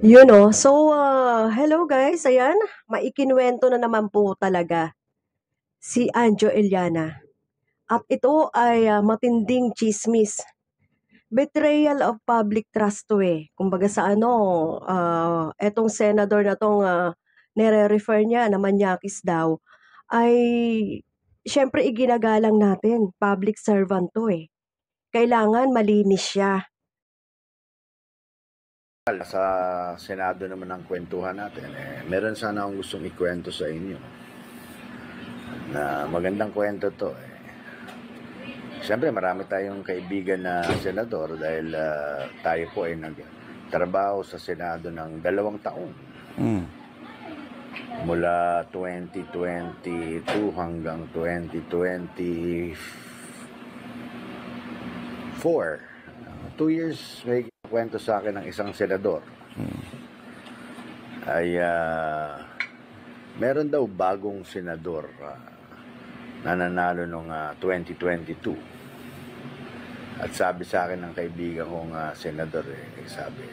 Yun, oh. So, hello guys, ayan, maikinuwento na naman po talaga si Anjo Eliana. At ito ay matinding chismis. Betrayal of public trust to eh. Kumbaga sa ano, etong senador na tong nire-refer niya na manyakis daw, ay syempre iginagalang natin, public servant to eh. Kailangan malinis siya. Sa Senado naman ang kwentuhan natin, meron sana akong gustong ikwento sa inyo na magandang kwento to. Siyempre marami tayong kaibigan na senador dahil tayo po ay nagtrabaho sa Senado ng 2 taon. Mula 2022 hanggang 2024. 2 years may kwento sa akin ng isang senador. Ay meron daw bagong senador na nanalo noong 2022. At sabi sa akin ng kaibigan kong senador, sabi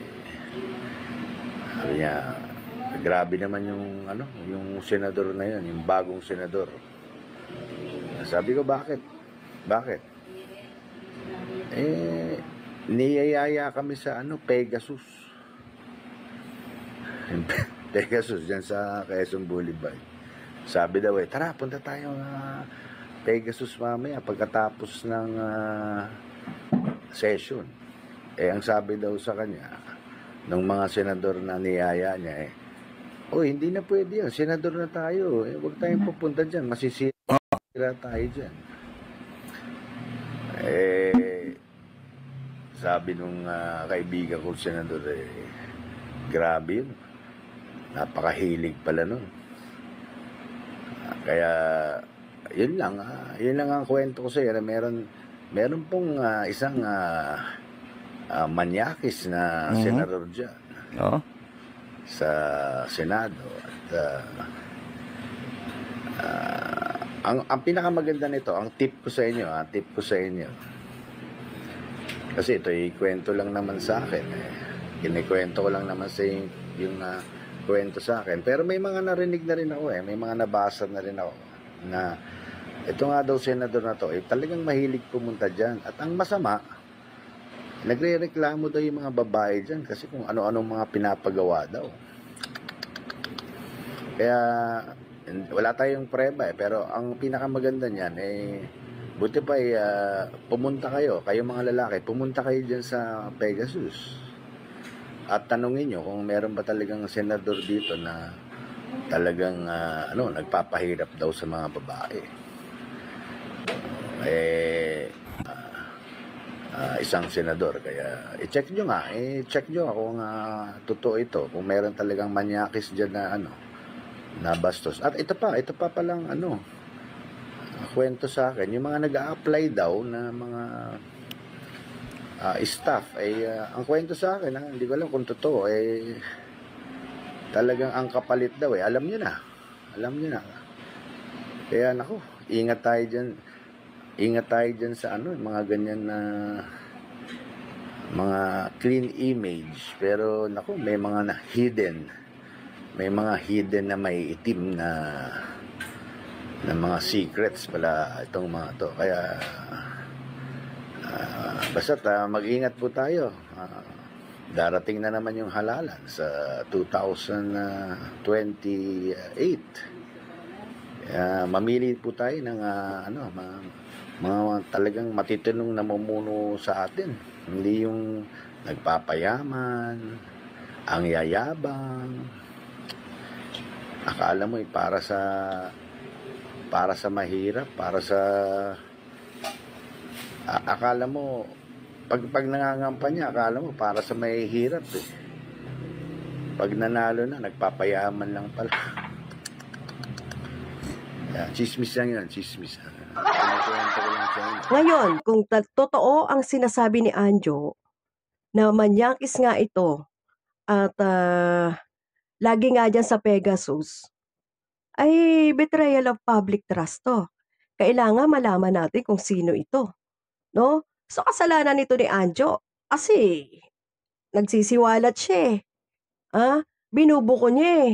niya, grabe naman yung senador na yun, yung bagong senador. Sabi ko, bakit? Niyayaya kami sa Pegasus. Pegasus dyan sa Quezon Boulevard. Sabi daw tara punta tayo Pegasus mamaya pagkatapos ng session. Ang sabi daw sa kanya ng mga senador na niyaya niya hindi na pwede yan, senador na tayo, huwag tayong pupunta dyan, masisira tayo dyan. Sabi nung kaibigan ko senador, grabe yun. Napakahilig pala nun. Kaya, yun lang ang kwento ko sa iyo. Meron pong isang manyakis na senador dyan. Sa Senado. At ang pinakamaganda nito, ang tip ko sa inyo, kasi ito kwento lang naman sa akin. Kinikwento ko lang naman sa yung kwento sa akin. Pero may mga narinig na rin ako may mga nabasa na rin ako na ito nga daw senador na to talagang mahilig pumunta dyan. At ang masama, nagre-reklamo daw yung mga babae dyan kasi kung ano-anong mga pinapagawa daw. Kaya wala tayong preba pero ang pinakamaganda niyan buti pa pumunta kayo mga lalaki, pumunta kayo dyan sa Pegasus at tanungin nyo kung meron ba talagang senador dito na talagang nagpapahirap daw sa mga babae. Isang senador, kaya i-check nyo kung totoo ito, kung meron talagang manyakis dyan na bastos. At ito pa palang kwento sa akin, yung mga nag-a-apply daw na mga staff ang kwento sa akin hindi ko alam kung totoo talagang ang kapalit daw alam nyo na kaya naku, ingat tayo dyan sa mga ganyan na mga clean image, pero naku, may mga hidden na may itim na mga secrets pala itong mga to. Kaya basta't mag-ingat po tayo. Darating na naman yung halalan sa 2028. Mamili po tayo ng mga talagang matitinong namumuno sa atin. Hindi yung nagpapayaman, ang yayabang. Akala mo para sa mahirap, akala mo pag nangangampanya, akala mo para sa mahihirap pag nanalo na nagpapayaman lang pala. Chismis lang yan, chismis. Ngayon, kung totoo ang sinasabi ni Anjo na manyakis nga ito at lagi nga dyan sa Pegasus, ay betrayal of public trust to. Kailangan malaman natin kung sino ito, no? So kasalanan nito ni Anjo kasi nagsisiwalat siya Binubuko niya eh.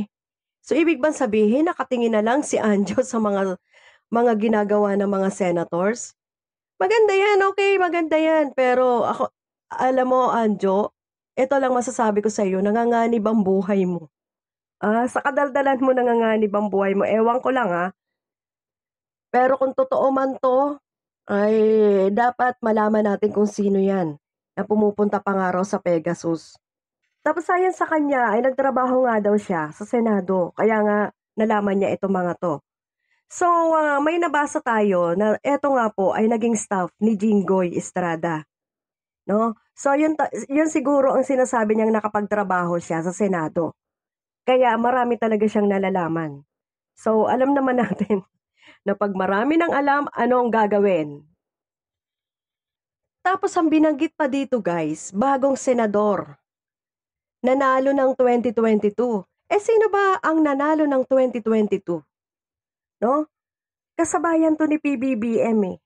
So, ibig bang sabihin nakatingin na lang si Anjo sa mga ginagawa ng mga senators? Maganda yan, okay, maganda yan. Pero ako, alam mo, Anjo, ito lang masasabi ko sa iyo, nanganganib ang buhay mo. Sa kadaldalan mo nanganganib ang buhay mo. Ewan ko lang Pero kung totoo man 'to, ay dapat malaman natin kung sino 'yan, na pumupunta pa nga raw sa Pegasus. Tapos ayon sa kanya ay nagtrabaho nga daw siya sa Senado, kaya nga nalaman niya itong mga 'to. So, may nabasa tayo na eto nga po ay naging staff ni Jinggoy Estrada, 'no? So yun siguro ang sinasabi niyang nakapagtrabaho siya sa Senado, kaya marami talaga siyang nalalaman. So, alam naman natin na 'pag marami ng alam, ano ang gagawin? Tapos ang binanggit pa dito guys, bagong senador, nanalo ng 2022. Sino ba ang nanalo ng 2022, 'no? Kasabayan 'to ni PBBM eh.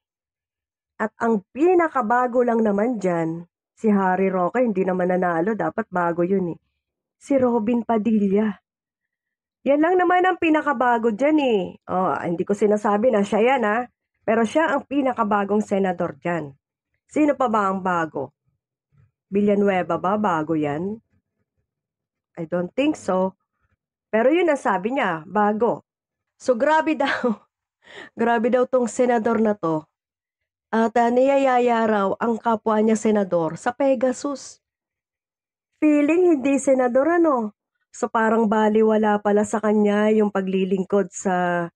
At ang pinakabago lang naman diyan, si Harry Roque hindi naman nanalo, dapat bago 'yun eh. Si Robin Padilla. 'Yan lang naman ang pinakabago diyan eh. Hindi ko sinasabi na siya 'yan pero siya ang pinakabagong senador diyan. Sino pa ba ang bago? Villanueva ba bago 'yan? I don't think so. Pero 'yun ang sabi niya, bago. So grabe daw, grabe daw 'tong senador na 'to at, niyayaya raw ang kapwa niya senador sa Pegasus. Feeling hindi senador So parang balewala pala sa kanya yung paglilingkod sa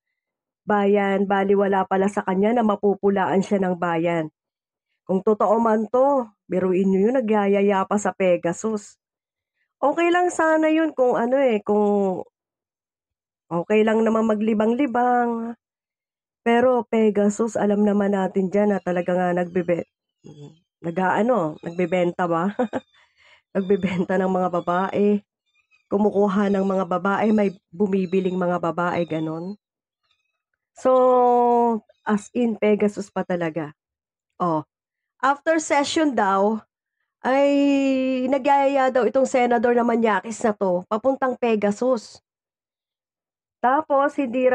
bayan, balewala pala sa kanya na mapupulaan siya ng bayan. Kung totoo man 'to, biruin niyo 'yun nagyayaya pa sa Pegasus. Okey lang sana 'yun kung kung okey lang naman maglibang-libang. Pero Pegasus alam naman natin diyan na talaga nga nagbebenta ba? Nagbebenta ng mga babae, kumukuha ng mga babae, may bumibiling mga babae, gano'n. So, as in Pegasus pa talaga. After session daw, ay nagyayaya daw itong senador na manyakis na 'to papuntang Pegasus. Tapos hindi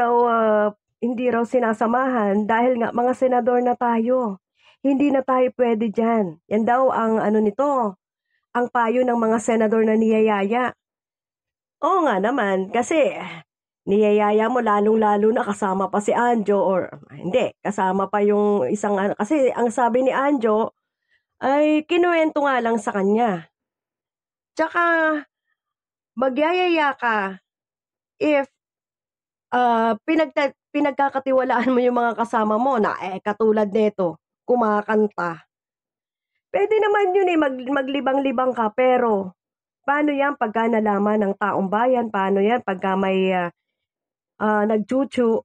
raw sinasamahan dahil nga mga senador na tayo. Hindi na tayo puwede diyan. Yan daw ang nito, ang payo ng mga senador na niyayaya. Oo nga naman, kasi niyayaya mo lalong-lalo na kasama pa si Anjo or hindi, kasama pa yung isang kasi ang sabi ni Anjo ay kinuwento nga lang sa kanya. Tsaka magyayaya ka if pinagkakatiwalaan mo yung mga kasama mo na, katulad nito, kumakanta. Puwede naman yun maglibang-libang ka pero paano yan pagka nalaman ng taong bayan, paano yan pagka may, nagtsu-tsu,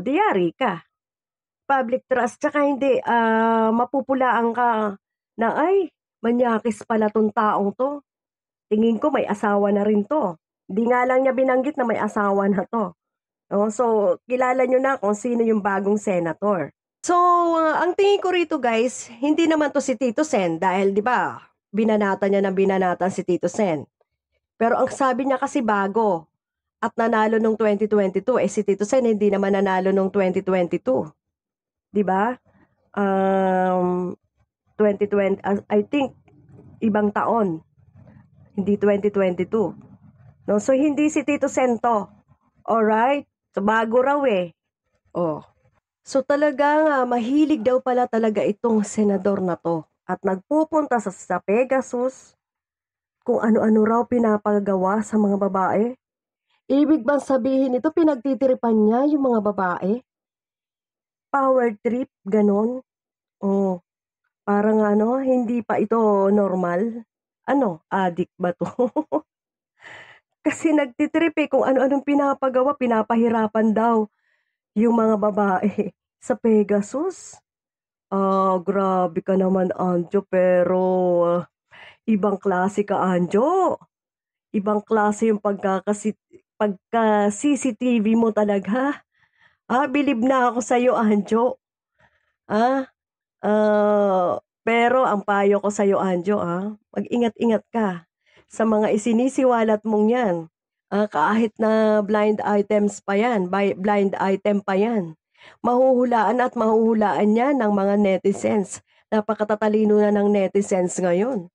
di yari ka. Public trust tsaka hindi, mapupulaan ka na, "Ay, manyakis pala 'tong taong 'to. Tingin ko may asawa na rin 'to." 'Di nga lang niya binanggit na may asawa na 'to. So kilala niyo na kung sino yung bagong senator. So, ang tingin ko rito guys, hindi naman 'to si Tito Sen dahil 'di ba, binanatan niya ng binanatan si Tito Sen. Pero ang sabi niya kasi bago at nanalo nung 2022, si Tito Sen hindi naman nanalo nung 2022, 'di ba? 2020, I think ibang taon, hindi 2022. No, so hindi si Tito Sen 'to. Alright? So bago raw eh. So talagang mahilig daw pala talaga itong senador na 'to at nagpupunta sa Pegasus, kung ano-ano raw pinapagawa sa mga babae. Ibig bang sabihin nito pinagtitiripan niya yung mga babae? Power trip, gano'n? Parang hindi pa ito normal. Addict ba 'to? Kasi nagtitrip kung ano-anong pinapagawa, pinapahirapan daw yung mga babae sa Pegasus. Grabe ka naman Anjo pero ibang klase ka Anjo. Ibang klase yung pagka-CCTV mo talaga. Bilib na ako sa'yo Anjo. Pero ang payo ko sa'yo Anjo mag-ingat-ingat ka. sa mga isinisiwalat mong yan. Kahit na blind items pa yan, blind item pa yan. Mahuhulaan at mahuhulaan yan ng mga netizens. Napakatatalino na ng netizens ngayon.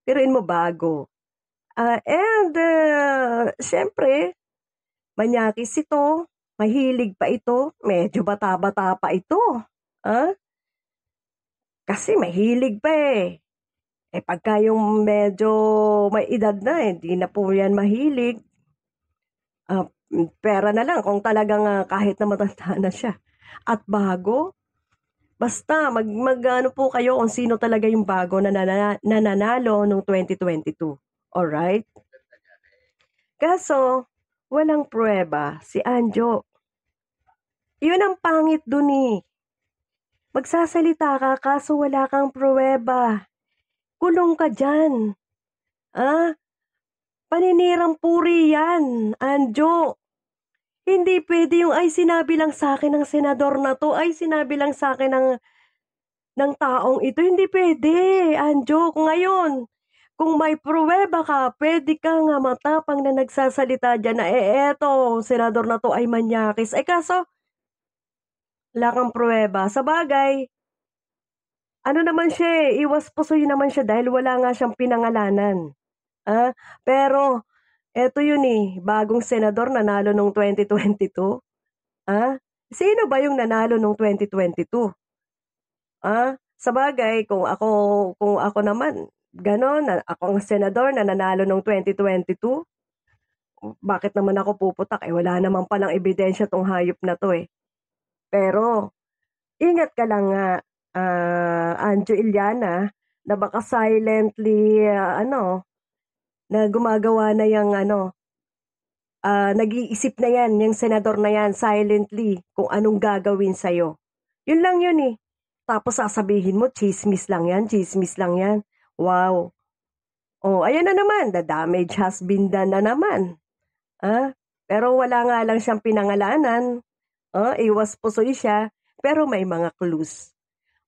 Tiruin mo bago. Siyempre, manyakis ito, mahilig pa ito, medyo bata-bata pa ito. Kasi mahilig pa eh. Pagka yung medyo may edad na, hindi na po yan mahilig. Pera na lang kung talagang kahit na matanda na siya. At bago, basta ano po kayo kung sino talaga yung bago na nananalo noong 2022. Alright? Kaso, walang pruweba si Anjo. Yun ang pangit dun eh. Magsasalita ka kaso wala kang pruweba. Kulong ka dyan. Paninirang puri yan, Anjo. Hindi pwede yung ay sinabi lang sa akin ng senador na to, ay sinabi lang sa akin ng taong ito. Hindi pwede, Anjo. Ngayon, kung may pruweba ka, pwede ka nga matapang na nagsasalita dyan na eto, senador na to ay manyakis. Kaso, wala kang pruweba. Sa bagay, ano naman siya iwas pusoy naman siya dahil wala nga siyang pinangalanan. Pero, eto yun bagong senador nanalo nung 2022. Sino ba yung nanalo nung 2022? Sa bagay, kung ako naman, ganon, ako ang senador na nanalo nung 2022, bakit naman ako puputak? Wala naman palang ebidensya tong hayop na to eh. Pero, ingat ka lang nga, Anjo Iliana, na baka silently, na gumagawa na yung nag-iisip na yan, yung senador na yan, silently, kung anong gagawin sa'yo. Yun lang yun eh. Tapos sasabihin mo, chismis lang yan, chismis lang yan. Wow. Ayan na naman, the damage has been done na naman. Pero wala nga lang siyang pinangalanan. Iwas pusoy siya, pero may mga clues.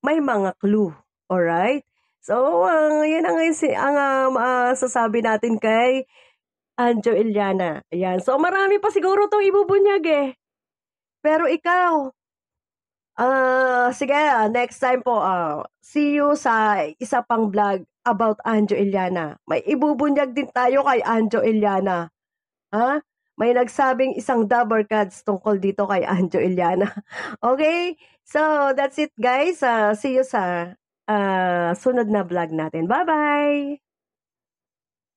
May mga clue. Alright? So, yan ang sasabi natin kay Anjo Iliana. Ayan. So, marami pa siguro itong ibubunyag eh. Pero ikaw, sige, next time po, see you sa isa pang vlog about Anjo Iliana. May ibubunyag din tayo kay Anjo Iliana. May nagsabing isang double cards tungkol dito kay Anjo Iliana. Okay? So, that's it guys. See you sa sunod na vlog natin. Bye-bye!